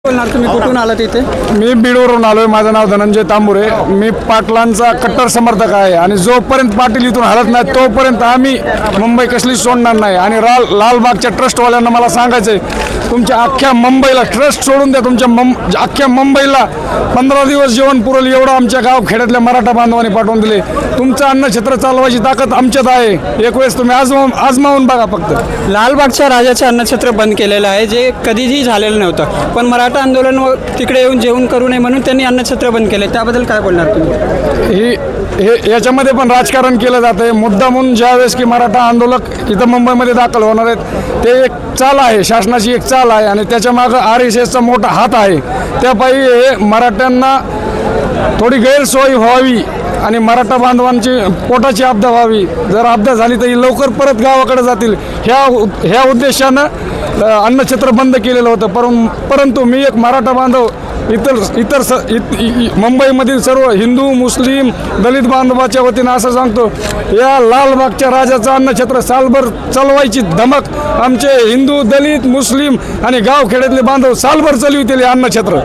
बोलणार तुम्ही कुठून आलात इथे? मी बीडवरून आलोय. माझं नाव धनंजय तांबुरे. मी पाटलांचा कट्टर समर्थक आहे आणि जोपर्यंत पाटील इथून हलत नाही तोपर्यंत आम्ही मुंबई कसलीच सोडणार नाही. आणि लालबागच्या ट्रस्टवाल्यांना मला सांगायचंय, तुमच्या अख्ख्या मुंबईला ट्रस्ट सोडून द्या. तुमच्या अख्ख्या मुंबईला 15 दिवस जेवण पुरवलं एवढं आमच्या गाव खेड्यातल्या मराठा बांधवांनी पाठवून दिले. तुमचं अन्नक्षेत्र चालवायची ताकद आमच्यात आहे. एक वेळेस तुम्ही आजमावून बघा. फक्त लालबागच्या राजाचे अन्नछत्र बंद केलेलं आहे, जे कधीही झालेलं नव्हतं. पण मराठा आंदोलन तिकडे येऊन जेवण करू नये म्हणून त्यांनी अन्नछत्र बंद केले. त्याबद्दल काय बोलणार तुम्ही? हे याच्यामध्ये पण राजकारण केलं जातं आहे. मुद्दा म्हणून ज्यावेळेस की मराठा आंदोलक इथं मुंबईमध्ये दाखल होणार आहेत, ते एक चाल आहे, शासनाची एक चाल आहे आणि त्याच्या मागं RSSचा मोठा हात आहे. त्यापायी हे मराठ्यांना थोडी गैरसोय व्हावी आणि मराठा बांधवांची पोटाची आपदा व्हावी. जर आपदा झाली तर लवकर परत गावाकडे जातील, ह्या उद्देशानं अन्नछत्र बंद केलेलं होतं. परंतु मी एक मराठा बांधव मुंबईमधील सर्व हिंदू, मुस्लिम, दलित बांधवाच्या वतीनं असं सांगतो, या लालबागच्या राजाचं अन्नछत्र सालभर चालवायची धमक आमचे हिंदू, दलित, मुस्लिम आणि गावखेड्यातले बांधव सालभर चालवितील अन्नछत्र.